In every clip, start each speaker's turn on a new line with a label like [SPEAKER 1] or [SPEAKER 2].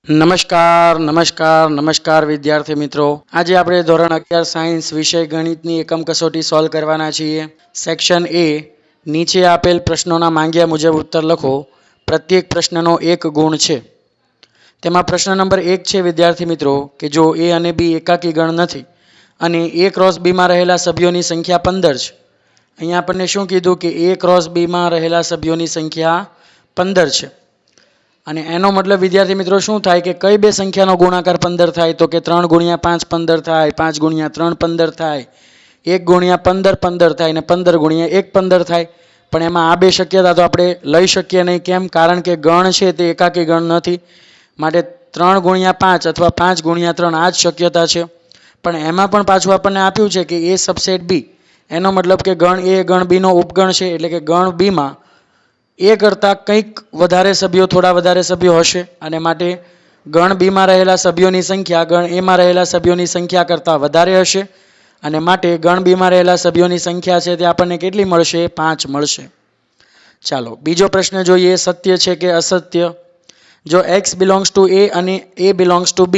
[SPEAKER 1] નમસ્કાર નમસ્કાર નમસ્કાર વિદ્યાર્થી મિત્રો, આજે આપણે ધોરણ 11 સાયન્સ વિષય ગણિતની એકમ કસોટી સોલ્વ કરવાના છીએ. સેક્શન એ, નીચે આપેલ પ્રશ્નોના માંગ્યા મુજબ ઉત્તર લખો. પ્રત્યેક પ્રશ્નનો એક ગુણ છે. તેમાં પ્રશ્ન નંબર 1 છે વિદ્યાર્થી મિત્રો કે જો એ અને બી એકાકી ગણ નથી અને એ ક્રોસ બીમાં રહેલા સભ્યોની સંખ્યા 15 છે. અહીંયા આપણને શું કીધું કે એ ક્રોસ બીમાં રહેલા સભ્યોની સંખ્યા 15 છે. અને એનો મતલબ વિદ્યાર્થી મિત્રો શું થાય કે કઈ બે સંખ્યાનો ગુણાકાર 15 થાય? તો કે 3 ગુણ્યા 5 15 થાય, 5 ગુણ્યા 3 15 થાય, 1 ગુણ્યા 15 15 થાય અને 15 ગુણ્યા 1 15 થાય. પણ એમાં આ બે શક્યતા તો આપણે લઈ શકીએ નહીં. કેમ? કારણ કે ગણ છે તે એકાકી ગણ નથી. માટે 3 ગુણ્યા 5 અથવા 5 ગુણ્યા 3 આ જ શક્યતા છે. પણ એમાં પણ પાછું આપણને આપ્યું છે કે એ સબસેટ બી, એનો મતલબ કે ગણ એ ગણ બીનો ઉપગણ છે. એટલે કે ગણ બીમાં એ કરતાં કંઈક વધારે સભ્યો, થોડા વધારે સભ્યો હશે અને માટે ગણ બીમાં રહેલા સભ્યોની સંખ્યા ગણ એમાં રહેલા સભ્યોની સંખ્યા કરતાં વધારે હશે અને માટે ગણ બીમાં રહેલા સભ્યોની સંખ્યા છે તે આપણને કેટલી મળશે? 5 મળશે. ચાલો બીજો પ્રશ્ન જોઈએ. સત્ય છે કે અસત્ય? જો x બિલોંગ્સ ટુ a અને a બિલોંગ્સ ટુ b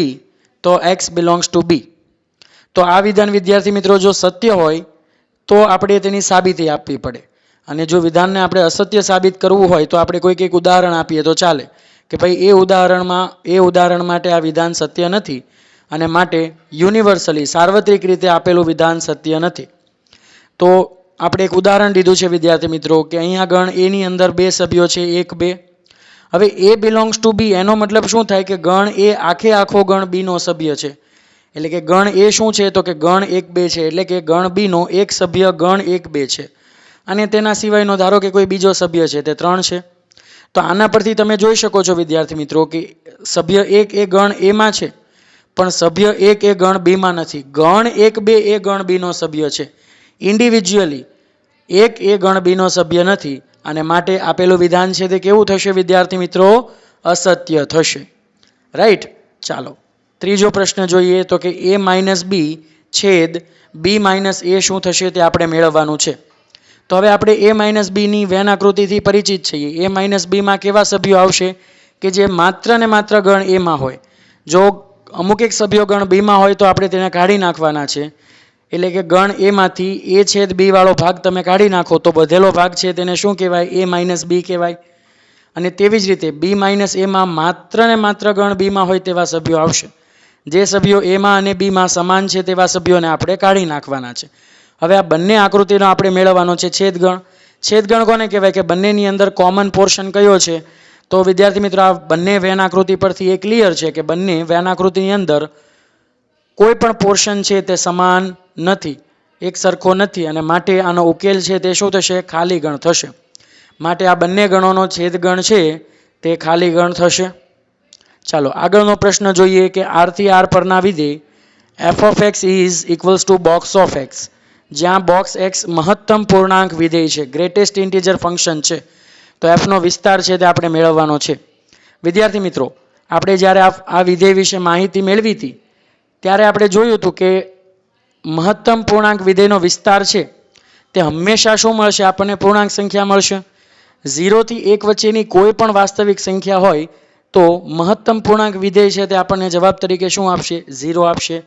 [SPEAKER 1] તો x બિલોંગ્સ ટુ b. તો આ વિધાન વિદ્યાર્થી મિત્રો જો સત્ય હોય તો આપણે તેની સાબિતી આપવી પડે અને જો વિધાનને આપણે અસત્ય સાબિત કરવું હોય તો આપણે કોઈક એક ઉદાહરણ આપીએ તો ચાલે કે ભાઈ એ ઉદાહરણ માટે આ વિધાન સત્ય નથી અને માટે યુનિવર્સલી સાર્વત્રિક રીતે આપેલું વિધાન સત્ય નથી. તો આપણે એક ઉદાહરણ દીધું છે વિદ્યાર્થી મિત્રો કે અહીંયા ગણ એની અંદર બે સભ્યો છે 1 2. હવે એ બિલોંગ્સ ટુ બી એનો મતલબ શું થાય કે ગણ એ આખો ગણ બીનો સભ્ય છે. એટલે કે ગણ એ શું છે તો કે ગણ 1 2 છે. એટલે કે ગણ બીનો એક સભ્ય ગણ 1 2 છે અને તેના સિવાયનો ધારો કે કોઈ બીજો સભ્ય છે તે 3 છે. તો આના પરથી તમે જોઈ શકો છો વિદ્યાર્થી મિત્રો કે સભ્ય 1 એ ગણ એમાં છે પણ સભ્ય 1 એ ગણ બીમાં નથી. ગણ 1 2 એ ગણ બીનો સભ્ય છે. ઇન્ડિવિજ્યુઅલી 1 એ ગણ બીનો સભ્ય નથી અને માટે આપેલું વિધાન છે તે કેવું થશે વિદ્યાર્થી મિત્રો? અસત્ય થશે. રાઈટ. ચાલો ત્રીજો પ્રશ્ન જોઈએ. તો કે a માઇનસ બી છેદ બી માઇનસ એ શું થશે તે આપણે મેળવવાનું છે. તો હવે આપણે a માઇનસ બીની વેન આકૃતિથી પરિચિત છીએ. a માઇનસ બીમાં કેવા સભ્યો આવશે કે જે માત્ર ને માત્ર ગણ એમાં હોય. જો અમુક એક સભ્યો ગણ બીમાં હોય તો આપણે તેને કાઢી નાખવાના છે. એટલે કે ગણ એમાંથી a છેદ બી વાળો ભાગ તમે કાઢી નાખો તો બધેલો ભાગ છે તેને શું કહેવાય? a માઇનસ બી કહેવાય. અને તેવી જ રીતે બી માઇનસ એમાં માત્ર ને માત્ર ગણ બીમાં હોય તેવા સભ્યો આવશે. જે સભ્યો એમાં અને બીમાં સમાન છે તેવા સભ્યોને આપણે કાઢી નાખવાના છે. હવે આ બંને આકૃતિનો આપણે મેળવવાનો છે છેદગણ. છેદગણ કોને કહેવાય કે બંનેની અંદર કોમન પોર્શન કયો છે? તો વિદ્યાર્થી મિત્રો આ બંને વેન આકૃતિ પરથી એ ક્લિયર છે કે બંને વેન આકૃતિની અંદર કોઈ પણ પોર્શન છે તે સમાન નથી, એક સરખો નથી અને માટે આનો ઉકેલ છે તે શું થશે? ખાલી ગણ થશે. માટે આ બંને ગણોનો છેદગણ છે તે ખાલી ગણ થશે. ચાલો આગળનો પ્રશ્ન જોઈએ કે r થી r પરના વિધેય f of x is equals to box of x, જ્યાં બોક્સ x મહત્તમ પૂર્ણાંક વિધેય છે, ગ્રેટેસ્ટ ઇન્ટીજર ફંક્શન છે. તો f નો વિસ્તાર છે તે આપણે મેળવવાનો છે. વિદ્યાર્થી મિત્રો આપણે જ્યારે આ વિધેય વિશે માહિતી મેળવી હતી ત્યારે આપણે જોયું હતું કે મહત્તમ પૂર્ણાંક વિધેયનો વિસ્તાર છે તે હંમેશા શું મળશે? આપણને પૂર્ણાંક સંખ્યા મળશે. 0 થી 1 વચ્ચેની કોઈ પણ વાસ્તવિક સંખ્યા હોય તો મહત્તમ પૂર્ણાંક વિધેય છે તે આપણને જવાબ તરીકે શું આપશે? 0 આપશે.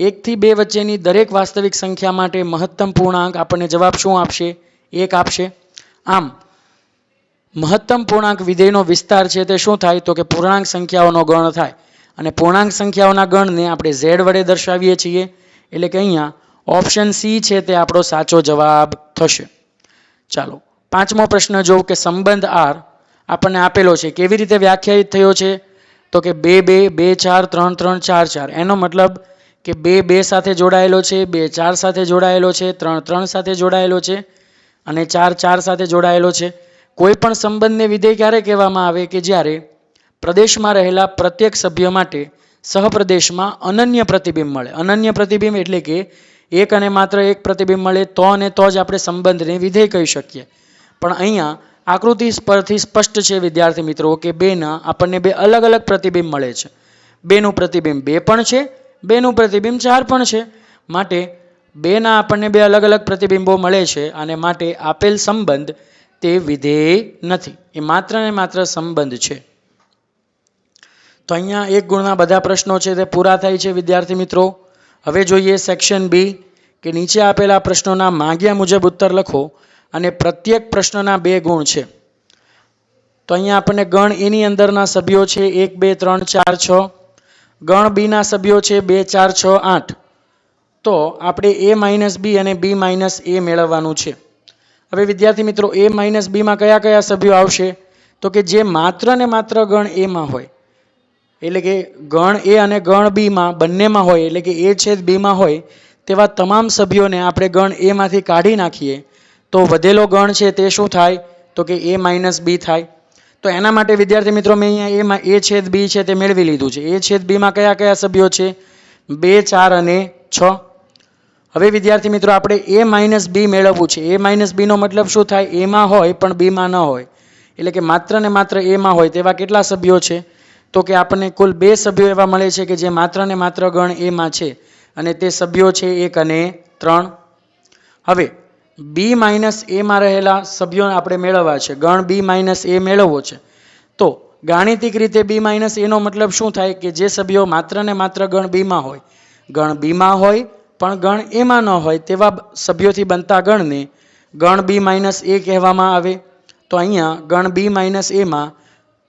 [SPEAKER 1] 1 થી 2 વચ્ચેની દરેક વાસ્તવિક સંખ્યા માટે મહત્તમ પૂર્ણાંક આપણને જવાબ શું આપશે? 1 આપશે. આમ મહત્તમ પૂર્ણાંક વિધેયનો વિસ્તાર છે તે શું થાય? તો કે પૂર્ણાંક સંખ્યાઓનો ગણ થાય અને પૂર્ણાંક સંખ્યાઓના ગણને આપણે z વડે દર્શાવીએ છીએ. એટલે કે અહીંયા ઓપ્શન સી છે તે આપણો સાચો જવાબ થશે. ચાલો પાંચમો પ્રશ્ન જો કે સંબંધ r આપણને આપેલો છે. કેવી રીતે વ્યાખ્યાયિત થયો છે? તો કે 2 2 2 4 3 3 4 4. એનો મતલબ કે 2 2 સાથે જોડાયેલો છે, 2 4 સાથે જોડાયેલો છે, 3 3 સાથે જોડાયેલો છે અને 4 4 સાથે જોડાયેલો છે. કોઈ પણ સંબંધને વિધેય ક્યારે કહેવામાં આવે? કે જ્યારે પ્રદેશમાં રહેલા પ્રત્યેક સભ્ય માટે સહપ્રદેશમાં અનન્ય પ્રતિબિંબ મળે. અનન્ય પ્રતિબિંબ એટલે કે એક અને માત્ર એક પ્રતિબિંબ મળે તો અને તો જ આપણે સંબંધને વિધેય કહી શકીએ. પણ અહીંયા આકૃતિ પરથી સ્પષ્ટ છે વિદ્યાર્થી મિત્રો કે બેના આપણને બે અલગ અલગ પ્રતિબિંબ મળે છે. બેનું પ્રતિબિંબ 2 પણ છે, બેનું પ્રતિબિંબ 4 પણ છે. માટે બેના આપણને બે અલગ અલગ પ્રતિબિંબો મળે છે અને માટે આપેલ સંબંધ તે વિધેય નથી, એ માત્ર ને માત્ર સંબંધ છે. તો અહીંયા એક ગુણના બધા પ્રશ્નો છે તે પૂરા થાય છે વિદ્યાર્થી મિત્રો. હવે જોઈએ સેક્શન બી કે નીચે આપેલા પ્રશ્નોના માંગ્યા મુજબ ઉત્તર લખો અને પ્રત્યેક પ્રશ્નના 2 ગુણ છે. તો અહીંયા આપણને ગણ એની અંદરના સભ્યો છે 1 2 3 4 6, ગણ બીના સભ્યો છે 2 4 6 8. તો આપણે a બી અને b a મેળવવાનું છે. હવે વિદ્યાર્થી મિત્રો a બીમાં કયા કયા સભ્યો આવશે? તો કે જે માત્ર ને માત્ર ગણ એમાં હોય, એટલે કે ગણ એ અને ગણ બીમાં બંનેમાં હોય, એટલે કે a છેદ બીમાં હોય તેવા તમામ સભ્યોને આપણે ગણ એમાંથી કાઢી નાખીએ તો વધેલો ગણ છે તે શું થાય? તો કે a બી થાય. તો એના માટે વિદ્યાર્થી મિત્રો મેં અહીંયા a છેદ બી છે તે મેળવી લીધું છે. a છેદ બીમાં કયા કયા સભ્યો છે? 2 4 અને 6. હવે વિદ્યાર્થી મિત્રો આપણે a બી મેળવવું છે. a બીનો મતલબ શું થાય? એમાં હોય પણ બીમાં ન હોય, એટલે કે માત્ર ને માત્ર એમાં હોય તેવા કેટલા સભ્યો છે? તો કે આપણને કુલ 2 સભ્યો એવા મળે છે કે જે માત્ર ને માત્ર ગણ એમાં છે અને તે સભ્યો છે 1 અને 3. હવે બી એમાં રહેલા સભ્યો આપણે મેળવવા છે. ગણ બી એ મેળવવો છે. તો ગાણિતિક રીતે બી એનો મતલબ શું થાય? કે જે સભ્યો માત્ર ને માત્ર ગણ બીમાં હોય, ગણ બીમાં હોય પણ ગણ એમાં ન હોય તેવા સભ્યોથી બનતા ગણને ગણ બી એ કહેવામાં આવે. તો અહીંયા ગણ બી એમાં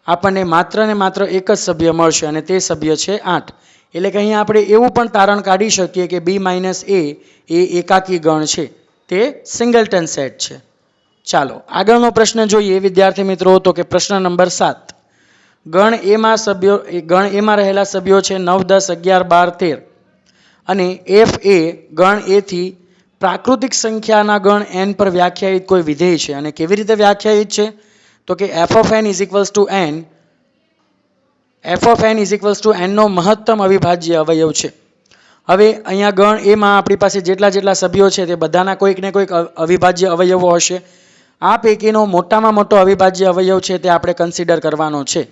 [SPEAKER 1] આપણને માત્ર ને માત્ર એક જ સભ્ય મળશે અને તે સભ્ય છે 8. એટલે કે અહીંયા આપણે એવું પણ તારણ કાઢી શકીએ કે બી એ એકાકી ગણ છે, તે સિંગલટન સેટ છે. ચાલો આગળનો પ્રશ્ન જોઈએ વિદ્યાર્થી મિત્રો. તો કે પ્રશ્ન નંબર 7. ગણ એમાં રહેલા સભ્યો છે 9 10 11 12 13 અને એફ એ ગણ એ થી પ્રાકૃતિક સંખ્યાના ગણ n પર વ્યાખ્યાયિત કોઈ વિધેય છે. અને કેવી રીતે વ્યાખ્યાયિત છે? તો કે f of n નો મહત્તમ અવિભાજ્ય અવયવ છે. હવે અહીંયા ગણ એમાં આપણી પાસે જેટલા સભ્યો છે તે બધાના કોઈક ને કોઈક અવિભાજ્ય અવયવો હશે. આ પૈકીનો મોટામાં મોટો અવિભાજ્ય અવયવ છે તે આપણે કન્સિડર કરવાનો છે.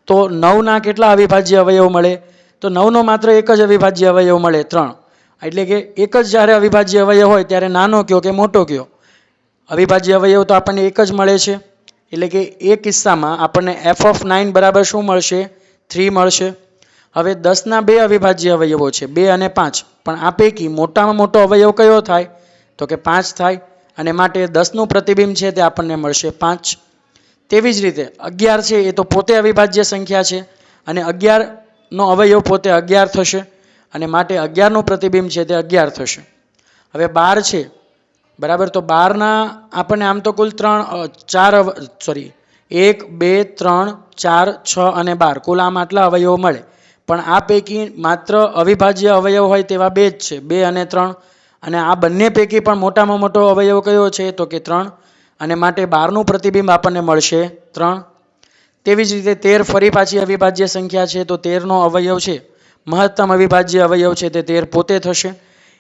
[SPEAKER 1] તો 9 ના કેટલા અવિભાજ્ય અવયવ મળે? તો 9 નો માત્ર એક જ અવિભાજ્ય અવયવ મળે, 3. એટલે કે એક જ જ્યારે અવિભાજ્ય અવયવ હોય ત્યારે નાનો કયો કે મોટો કયો? અવિભાજ્ય અવયવ તો આપણને એક જ મળે છે. એટલે કે એ કિસ્સામાં આપણને f of 9 બરાબર શું મળશે? 3 મળશે. હવે 10 ના 2 અવિભાજ્ય અવયવો છે, 2 અને 5. પણ આ પૈકી મોટામાં મોટો અવયવ કયો થાય? તો કે 5 થાય. અને માટે 10 નું પ્રતિબિંબ છે તે આપણને મળશે 5. તેવી જ રીતે 11 છે એ તો પોતે અવિભાજ્ય સંખ્યા છે અને 11 નો અવયવ પોતે 11 થશે અને માટે 11 નું પ્રતિબિંબ છે તે 11 થશે. હવે 12 છે બરાબર. તો 12 ના આપણને આમ તો કુલ 1 2 3 4 6 અને 12 કુલ આમ આટલા અવયવો મળે. પણ આ પૈકી માત્ર અવિભાજ્ય અવયવ હોય તેવા 2 જ છે, 2 અને 3. અને આ બંને પૈકી પણ મોટામાં મોટો અવયવ કયો છે? તો કે 3. અને માટે 12 નું પ્રતિબિંબ આપણને મળશે 3. તેવી જ રીતે 13 ફરી પાછી અવિભાજ્ય સંખ્યા છે. તો 13 નો અવયવ છે, મહત્તમ અવિભાજ્ય અવયવ છે તે 13 પોતે થશે.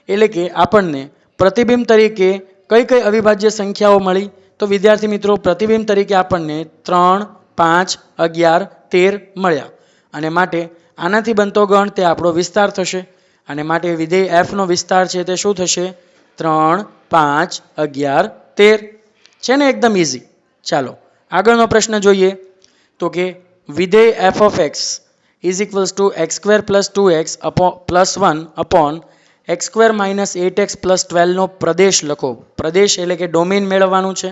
[SPEAKER 1] એટલે કે આપણને પ્રતિબિંબ તરીકે કઈ કઈ અવિભાજ્ય સંખ્યાઓ મળી? તો વિદ્યાર્થી મિત્રો પ્રતિબિંબ તરીકે આપણને 3 5 11 13 મળ્યા. અને માટે આનાથી બનતો ગણ તે આપણો વિસ્તાર થશે. અને માટે વિધેય f નો વિસ્તાર છે તે શું થશે? 3 5 11 13. છે ને એકદમ ઈઝી. ચાલો આગળનો પ્રશ્ન જોઈએ. તો કે વિધેય f of x is equals to x² + 2x + 1 upon x² - 8x + 12 નો પ્રદેશ લખો. પ્રદેશ એટલે કે ડોમેન મેળવવાનું છે.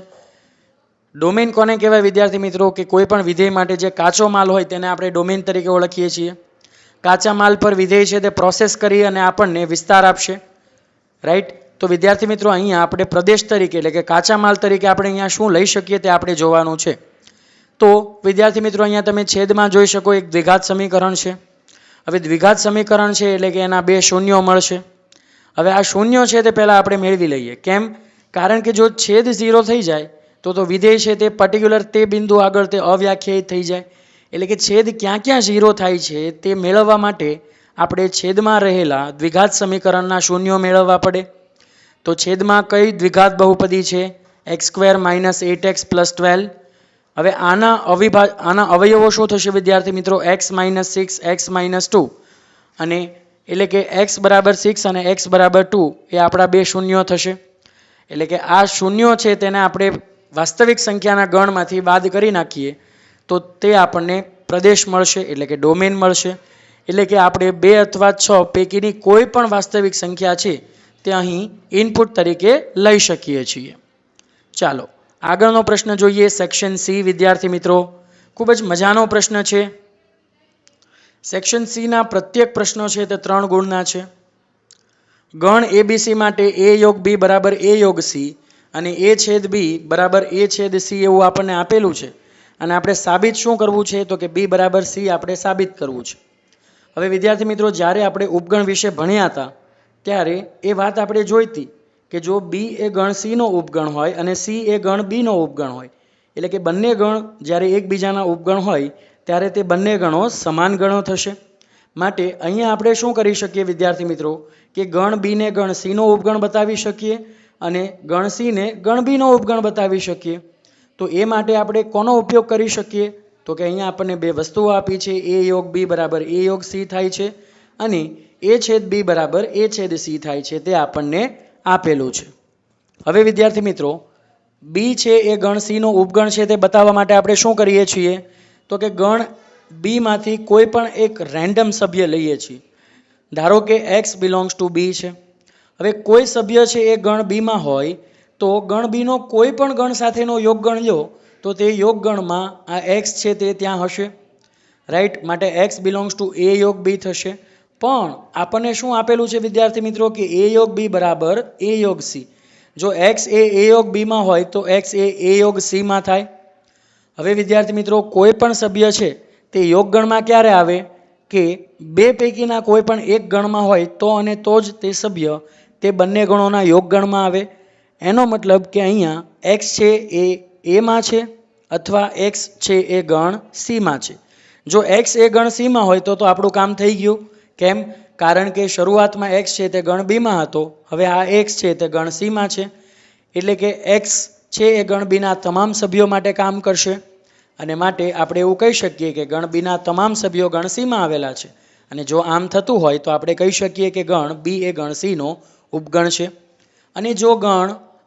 [SPEAKER 1] ડોમેન કોને કહેવાય વિદ્યાર્થી મિત્રો? કે કોઈ પણ વિધેય માટે જે કાચો માલ હોય તેને આપણે ડોમેન તરીકે ઓળખીએ છીએ. કાચા માલ પર વિધેય છે તે પ્રોસેસ કરી અને આપણને વિસ્તાર આપશે, રાઈટ. તો વિદ્યાર્થી મિત્રો અહીંયા આપણે પ્રદેશ તરીકે એટલે કે કાચા માલ તરીકે આપણે અહીંયા શું લઈ શકીએ તે આપણે જોવાનું છે. તો વિદ્યાર્થી મિત્રો અહીંયા તમે છેદમાં જોઈ શકો એક દ્વિઘાત સમીકરણ છે. હવે દ્વિઘાત સમીકરણ છે એટલે કે એના 2 શૂન્યો મળશે. હવે આ શૂન્યો છે તે પહેલા આપણે મેળવી લઈએ. કેમ? કારણ કે જો છેદ 0 થઈ જાય તો વિધેય છે તે પર્ટિક્યુલર તે બિંદુ આગળ તે અવ્યાખ્યાયિત થઈ જાય. એટલે કે છેદ ક્યાં ક્યાં 0 થાય છે તે મેળવવા માટે આપણે છેદમાં રહેલા દ્વિઘાત સમીકરણના શૂન્યો મેળવવા પડે. તો છેદમાં કઈ દ્વિઘાત બહુપદી છે? x² - 8x + 12. હવે આના અવયવો શું થશે વિદ્યાર્થી મિત્રો? x - 6 x - 2. અને એટલે કે x = 6 અને x = 2 એ આપણા 2 શૂન્યો થશે. એટલે કે આ શૂન્યો છે તેને આપણે વાસ્તવિક સંખ્યાના ગણમાંથી બાદ કરી નાખીએ તો તે આપણને પ્રદેશ મળશે એટલે કે ડોમેન મળશે. એટલે કે આપણે 2 અથવા 6 પૈકીની કોઈ પણ વાસ્તવિક સંખ્યા છે તે અહીં ઇનપુટ તરીકે લઈ શકીએ છીએ. ચાલો આગળનો પ્રશ્ન જોઈએ. સેક્શન સી વિદ્યાર્થી મિત્રો ખૂબ જ મજાનો પ્રશ્ન છે. સેક્શન સી ના પ્રત્યેક પ્રશ્નો છે તે 3 ગુણના છે. ગણ એબીસી માટે a યોગ b બરાબર a યોગ c અને a છેદ b બરાબર a છેદ c એવું આપણને આપેલું છે અને આપણે સાબિત શું કરવું છે તો કે b બરાબર c આપણે સાબિત કરવું છે. હવે વિદ્યાર્થી મિત્રો જ્યારે આપણે ઉપગણ વિશે ભણ્યા હતા ત્યારે એ વાત આપણે જોઈ હતી કે જો b એ ગણ c નો ઉપગણ હોય અને c એ ગણ b નો ઉપગણ હોય એટલે કે બંને ગણ જ્યારે એકબીજાના ઉપગણ હોય ત્યારે તે બંને ગણો સમાન ગણો થશે. માટે અહીંયા આપણે શું કરી શકીએ વિદ્યાર્થી મિત્રો કે ગણ b ને ગણ c નો ઉપગણ બતાવી શકીએ અને ગણ c ને ગણ b નો ઉપગણ બતાવી શકીએ. તો એ માટે આપણે કોનો ઉપયોગ કરી શકીએ તો કે અહીંયા આપણને 2 વસ્તુઓ આપી છે. a યોગ b બરાબર a યોગ c થાય છે અને a છેદ b બરાબર a છેદ c થાય છે તે આપણને આપેલું છે. હવે વિદ્યાર્થી મિત્રો b છે એ ગણ c નો ઉપગણ છે તે બતાવવા માટે આપણે શું કરીએ છીએ તો કે ગણ b માંથી કોઈ પણ એક રેન્ડમ સભ્ય લઈએ છીએ. ધારો કે x બિલોંગ્સ ટુ b છે. હવે કોઈ સભ્ય છે એ ગણ b માં હોય તો ગણ b નો કોઈ પણ ગણ સાથેનો યોગગણ લો તો તે યોગગણમાં આ x છે તે ત્યાં હશે. રાઈટ. માટે x બિલોંગ્સ ટુ a યોગ b થશે. પણ આપણને શું આપેલું છે વિદ્યાર્થી મિત્રો કે a યોગ b બરાબર a યોગ c. જો x એ a યોગ b માં હોય તો x એ a યોગ c માં થાય. હવે વિદ્યાર્થી મિત્રો કોઈ પણ સભ્ય છે તે યોગગણમાં ક્યારે આવે કે 2 પૈકીના કોઈ પણ એક ગણમાં હોય તો અને તો જ તે સભ્ય તે બંને ગણોના યોગગણમાં આવે. એનો મતલબ કે અહીંયા x છે એ a માં છે અથવા x છે એ ગણ c માં છે. જો x એ ગણ c માં હોય તો આપણું કામ થઈ ગયું. કેમ? કારણ કે શરૂઆતમાં x છે તે ગણ b માં હતો. હવે આ x છે તે ગણ c માં છે એટલે કે x છે એ ગણ b ના તમામ સભ્યો માટે કામ કરશે અને માટે આપણે એવું કહી શકીએ કે ગણ b ના તમામ સભ્યો ગણ c માં આવેલા છે. અને જો આમ થતું હોય તો આપણે કહી શકીએ કે ગણ b એ ગણ c નો ઉપગણ છે.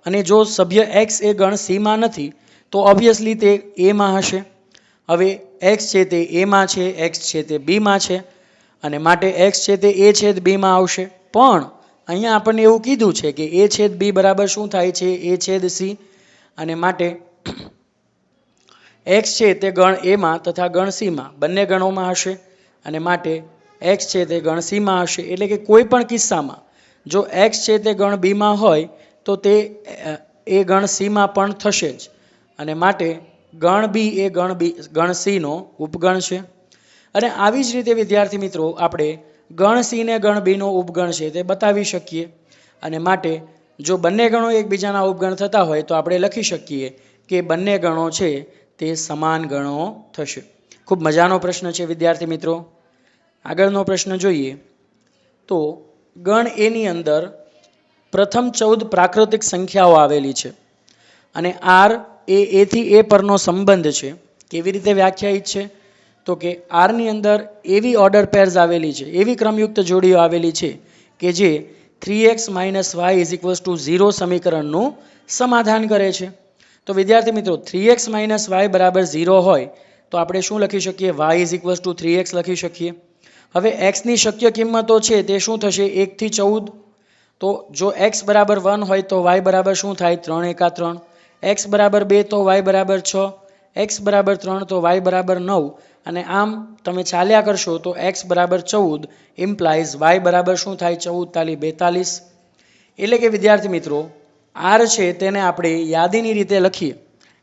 [SPEAKER 1] અને જો સભ્ય x એ ગણ c માં નથી તો ઓબ્વિયસલી તે a માં હશે. હવે x છે તે a માં છે, x છે તે b માં છે અને માટે x છે તે a છેદ b માં આવશે. પણ અહીંયા આપણને એવું કીધું છે કે a છેદ b બરાબર શું થાય છે a છેદ c અને માટે x છે તે ગણ a માં તથા ગણ c માં બંને ગણોમાં હશે અને માટે x છે તે ગણ c માં હશે. એટલે કે કોઈ પણ કિસ્સામાં જો x છે તે ગણ b માં હોય તો તે એ ગણ c માં પણ થશે જ અને માટે ગણ b એ ગણ c નો ઉપગણ છે. અને આવી જ રીતે વિદ્યાર્થી મિત્રો આપણે ગણ c ને ગણ b નો ઉપગણ છે તે બતાવી શકીએ અને માટે જો બંને ગણો એકબીજાના ઉપગણ થતા હોય તો આપણે લખી શકીએ કે બંને ગણો છે તે સમાન ગણો થશે. ખૂબ મજાનો પ્રશ્ન છે વિદ્યાર્થી મિત્રો. આગળનો પ્રશ્ન જોઈએ તો ગણ એ ની અંદર પ્રથમ 14 પ્રાકૃતિક સંખ્યાઓ આવેલી છે અને r એ a થી a પરનો સંબંધ છે. કેવી રીતે વ્યાખ્યાયિત છે તો કે r ની અંદર એવી ઓર્ડર પેર્સ આવેલી છે, એવી ક્રમયુક્ત જોડીઓ આવેલી છે કે જે 3x - y = 0 સમીકરણનું સમાધાન કરે છે. તો વિદ્યાર્થી મિત્રો 3x - y બરાબર 0 હોય તો આપણે શું લખી શકીએ y = 3x લખી શકીએ. હવે x ની શક્ય કિંમતો છે તે શું થશે 1 થી 14. તો જો x બરાબર 1 હોય તો y બરાબર શું થાય 3 × 3, x બરાબર 2 તો y બરાબર 6, x બરાબર 3 તો y બરાબર 9 અને આમ તમે ચાલ્યા કરશો તો x બરાબર 14 ઇમ્પ્લાઇઝ y બરાબર શું થાય 14 × 42. એટલે કે વિદ્યાર્થી મિત્રો r છે તેને આપણે યાદીની રીતે લખીએ,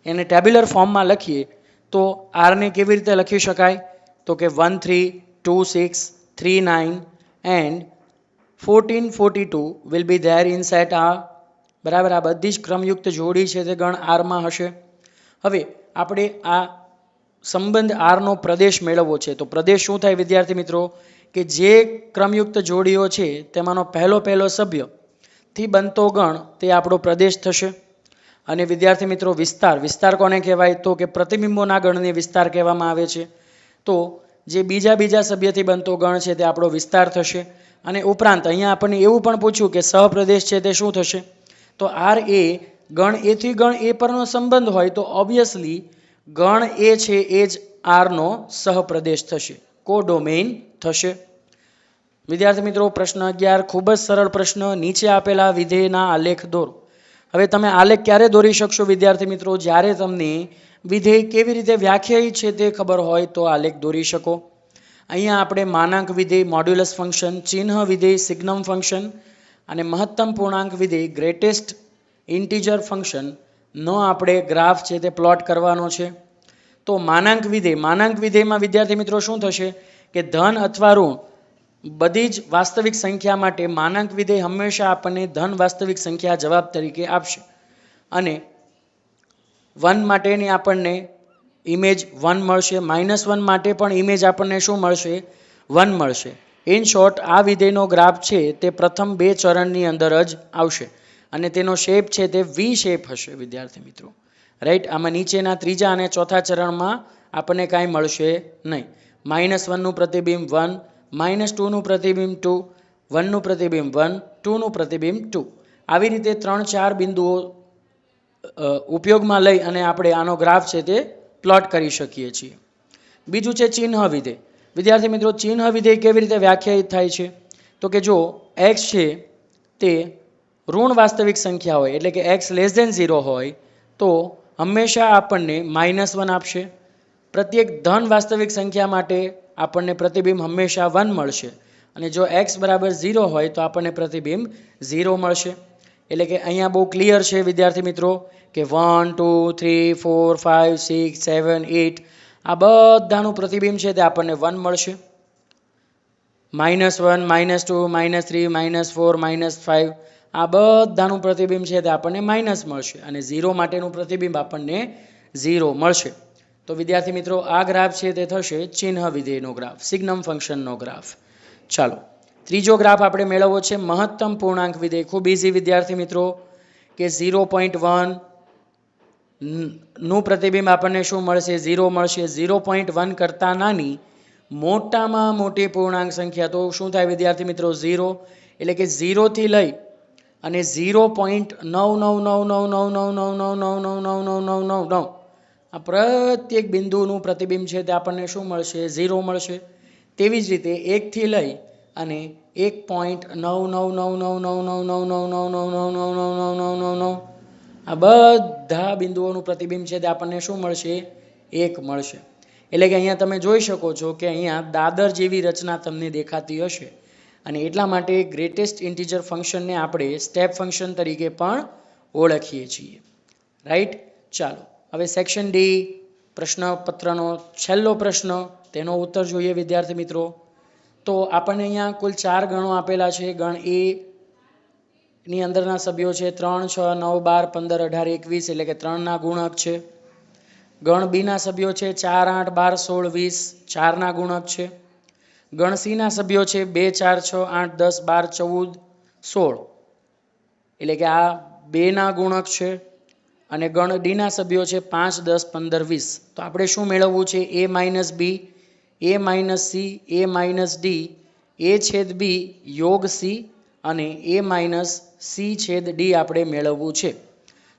[SPEAKER 1] એને ટેબ્યુલર ફોર્મમાં લખીએ તો r ને કેવી રીતે લખી શકાય તો કે 1 3 2 6 3 9 and 14 42 will be there inside r. બરાબર. આ બધી જ ક્રમયુક્ત જોડી છે તે ગણ r માં હશે. હવે આપણે આ સંબંધ r નો પ્રદેશ મેળવવો છે તો પ્રદેશ શું થાય વિદ્યાર્થી મિત્રો કે જે ક્રમયુક્ત જોડીઓ છે તેમાંનો પહેલો સભ્ય થી બનતો ગણ તે આપણો પ્રદેશ થશે. અને વિદ્યાર્થી મિત્રો વિસ્તાર કોને કહેવાય તો કે પ્રતિબિંબોના ગણને વિસ્તાર કહેવામાં આવે છે. તો જે બીજા સભ્યથી બનતો ગણ છે તે આપણો વિસ્તાર થશે. અને ઉપરાંત અહીંયા આપણને એવું પણ પૂછ્યું કે સહપ્રદેશ છે તે શું થશે તો r એ ગણ a થી ગણ a પરનો સંબંધ હોય તો ઓબ્વિયસલી ગણ a છે એ જ આરનો સહપ્રદેશ થશે, કોડોમેઇન થશે. વિદ્યાર્થી મિત્રો પ્રશ્ન 11 ખૂબ જ સરળ પ્રશ્ન. નીચે આપેલા વિધેયના આલેખ દોરો. હવે તમે આલેખ ક્યારે દોરી શકશો વિદ્યાર્થી મિત્રો? જ્યારે તમને વિધેય કેવી રીતે વ્યાખ્યાયિત છે તે ખબર હોય તો આલેખ દોરી શકો. અહીંયા આપણે માનાંક વિધેય મોડ્યુલસ ફંક્શન, ચિહ્ન વિધેય સિગ્નમ ફંક્શન અને મહત્તમ પૂર્ણાંક વિધેય ગ્રેટેસ્ટ ઇન્ટીજર ફંક્શનનો આપણે ગ્રાફ છે તે પ્લોટ કરવાનો છે. તો માનાંક વિધેયમાં વિદ્યાર્થી મિત્રો શું થશે કે ધન અથવા ઋણ બધી જ વાસ્તવિક સંખ્યા માટે માનાંક વિધેય હંમેશા આપણને ધન વાસ્તવિક સંખ્યા જવાબ તરીકે આપશે અને 1 માટેની આપણને ઇમેજ 1 મળશે, -1 માટે પણ ઇમેજ આપણને શું મળશે? 1 મળશે. ઇન શોર્ટ આ વિધેયનો ગ્રાફ છે તે પ્રથમ 2 ચરણની અંદર જ આવશે અને તેનો શેપ છે તે વી શેપ હશે વિદ્યાર્થી મિત્રો. રાઈટ. આમાં નીચેના ત્રીજા અને ચોથા ચરણમાં આપણને કાંઈ મળશે નહીં. -1 નું પ્રતિબિંબ 1, -2 નું પ્રતિબિંબ 2, 1 નું પ્રતિબિંબ 1, 2 નું પ્રતિબિંબ 2. આવી રીતે 3-4 બિંદુઓ ઉપયોગમાં લઈ અને આપણે આનો ગ્રાફ છે તે પ્લોટ કરી શકીએ છીએ. બીજું છે ચિહ્ન વિધેય. વિદ્યાર્થી મિત્રો ચિહ્ન વિધેય કેવી રીતે વ્યાખ્યાયિત થાય છે? તો કે જો x છે તે ઋણ વાસ્તવિક સંખ્યા હોય એટલે કે x <0 હોય તો હંમેશા આપણને -1 આપશે. પ્રત્યેક ધન વાસ્તવિક સંખ્યા માટે આપણને પ્રતિબિંબ હંમેશા 1 મળશે અને જો x બરાબર 0 હોય તો આપણને પ્રતિબિંબ 0 મળશે. એટલે કે અહીંયા બહુ ક્લિયર છે વિદ્યાર્થી મિત્રો કે 1, 2, 3, 4, 5, 6, 7, 8 આ બધાનું પ્રતિબિંબ છે તે આપણને 1 મળશે. -1, -2, -3, -4, -5 આ બધાનું પ્રતિબિંબ છે તે આપણને માઇનસ મળશે અને 0 માટેનું પ્રતિબિંબ આપણને 0 મળશે. તો વિદ્યાર્થી મિત્રો આ ગ્રાફ છે તે થશે ચિહ્ન વિધેયનો ગ્રાફ, સિગ્નમ ફંક્શનનો ગ્રાફ. ચાલો ત્રીજો ગ્રાફ આપણે મેળવવો છે મહત્તમ પૂર્ણાંક વિધેય. ખૂબ ઇઝી વિદ્યાર્થી મિત્રો કે 0.1 નું પ્રતિબિંબ આપણને શું મળશે? 0 મળશે. 0.1 કરતાં નાની મોટામાં મોટી પૂર્ણાંક સંખ્યા તો શું થાય વિદ્યાર્થી મિત્રો? 0. એટલે કે 0 થી લઈ અને 0.9999999999999 આ પ્રત્યેક બિંદુનું પ્રતિબિંબ છે તે આપણને શું મળશે? 0 મળશે. તેવી જ રીતે 1 થી લઈ અને 1.9999999999999 આ બધા બિંદુઓનું પ્રતિબિંબ છે તે આપણને શું મળશે? 1 મળશે. એટલે કે અહીંયા તમે જોઈ શકો છો કે અહીંયા દાદર જેવી રચના તમને દેખાતી હશે અને એટલા માટે ગ્રેટેસ્ટ ઇન્ટીજર ફંક્શનને આપણે સ્ટેપ ફંક્શન તરીકે પણ ઓળખીએ છીએ. રાઈટ. ચાલો હવે સેક્શન ડી પ્રશ્નપત્રનો છેલ્લો પ્રશ્ન, તેનો ઉત્તર જોઈએ વિદ્યાર્થી મિત્રો. તો આપણને અહીંયા કુલ 4 ગણો આપેલા છે. ગણ એ ની અંદરના સભ્યો છે 3, 6, 9, 12, 15, 18, 21 એટલે કે 3 ના ગુણક છે. ગણ બી ના સભ્યો છે 4, 8, 12, 16, 20 4 ના ગુણક છે. ગણ સી ના સભ્યો છે 2, 4, 6, 8, 10, 12, 14, 16 એટલે કે આ 2 ના ગુણક છે. અને ગણ ડી ના સભ્યો છે 5, 10, 15, 20. તો આપણે શું મેળવવું છે? a minus B, a minus C, a minus D, a છેદ બી યોગ સી અને a માઇનસ સી છેદ ડી આપણે મેળવવું છે.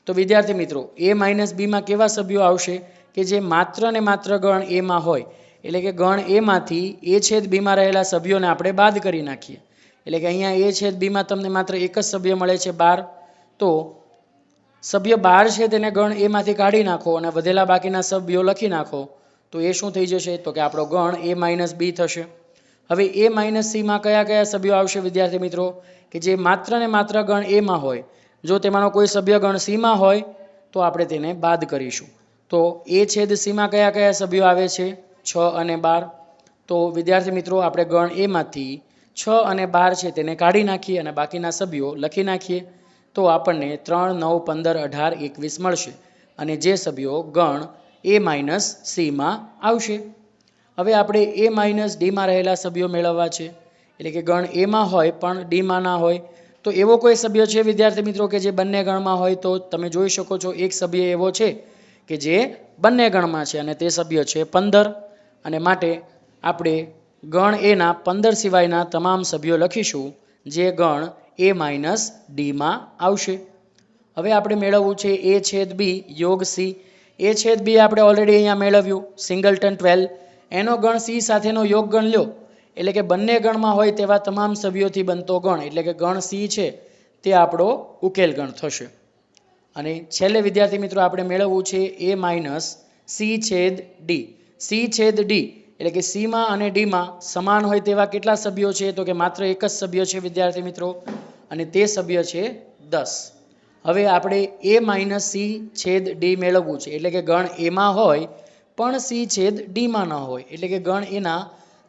[SPEAKER 1] તો વિદ્યાર્થી મિત્રો a માઇનસ બીમાં કેવા સભ્યો આવશે કે જે માત્ર ને માત્ર ગણ એમાં હોય. એટલે કે ગણ એમાંથી a છેદ બીમાં રહેલા સભ્યોને આપણે બાદ કરી નાખીએ. એટલે કે અહીંયા a છેદ બીમાં તમને માત્ર એક જ સભ્ય મળે છે 12. તો સભ્ય 12 છે તેને ગણ એમાંથી કાઢી નાખો અને વધેલા બાકીના સભ્યો લખી નાખો તો એ શું થઈ જશે? તો કે આપણો ગણ a માઇનસ બી થશે. હવે a માઇનસ સીમાં કયા કયા સભ્યો આવશે વિદ્યાર્થી મિત્રો? કે જે માત્ર ને માત્ર ગણ એમાં હોય. જો તેમાંનો કોઈ સભ્ય ગણ સીમાં હોય તો આપણે તેને બાદ કરીશું. તો a છેદ સીમાં કયા કયા સભ્યો આવે છે? 6 અને 12. તો વિદ્યાર્થી મિત્રો આપણે ગણ એમાંથી 6 અને 12 છે તેને કાઢી નાખીએ અને બાકીના સભ્યો લખી નાખીએ તો આપણને 3, 9, 15, 18, 21 મળશે અને જે સભ્યો ગણ એ માઇનસ સીમાં આવશે. હવે આપણે એ માઇનસ ડીમાં રહેલા સભ્યો મેળવવા છે. એટલે કે ગણ એમાં હોય પણ ડીમાં ના હોય. તો એવો કોઈ સભ્ય છે વિદ્યાર્થી મિત્રો કે જે બંને ગણમાં હોય? તો તમે જોઈ શકો છો એક સભ્ય એવો છે કે જે બંને ગણમાં છે અને તે સભ્ય છે 15 અને માટે આપણે ગણ એના 15 સિવાયના તમામ સભ્યો લખીશું જે ગણ એ માઇનસ ડીમાં આવશે. હવે આપણે મેળવવું છે a છેદ બી યોગ સી એ છેદ બી આપણે ઓલરેડી અહીંયા મેળવ્યું સિંગલટન 12. એનો ગણ સી સાથેનો યોગ ગણ લ્યો એટલે કે બંને ગણમાં હોય તેવા તમામ સભ્યોથી બનતો ગણ એટલે કે ગણ સી છે તે આપણો ઉકેલ ગણ થશે. અને છેલ્લે વિદ્યાર્થી મિત્રો આપણે મેળવવું છે એ માઇનસ સી છેદ ડી. સી છેદ ડી એટલે કે સીમાં અને ડીમાં સમાન હોય તેવા કેટલા સભ્યો છે તો કે માત્ર એક જ સભ્ય છે વિદ્યાર્થી મિત્રો અને તે સભ્ય છે 10. હવે આપણે એ માઇનસ સી છેદ ડી મેળવવું છે એટલે કે ગણ એમાં હોય પણ સી છેદ ડીમાં ન હોય એટલે કે ગણ એના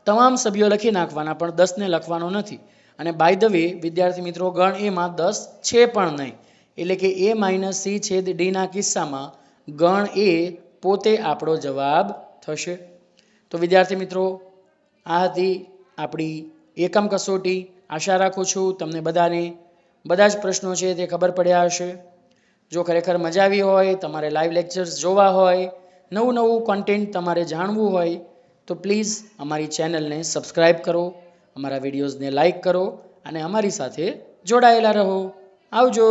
[SPEAKER 1] તમામ સભ્યો લખી નાખવાના પણ 10ને લખવાનો નથી. અને બાય ધ વે વિદ્યાર્થી મિત્રો ગણ એમાં 10 છે પણ નહીં એટલે કે એ માઇનસ સી છેદ ડીના કિસ્સામાં ગણ એ પોતે આપણો જવાબ થશે. તો વિદ્યાર્થી મિત્રો આ હતી આપણી એકમ કસોટી. આશા રાખું છું તમને બધાને બધા જ પ્રશ્નો છે તે ખબર પડ્યા હશે. જો ખરેખર મજા આવી હોય, તમારે લાઈવ લેક્ચર્સ જોવા હોય, નવું કોન્ટેન્ટ તમારે જાણવું હોય તો પ્લીઝ અમારી ચેનલને સબસ્ક્રાઈબ કરો, અમારા વિડીયોઝને લાઈક કરો અને અમારી સાથે જોડાયેલા રહો. આવજો.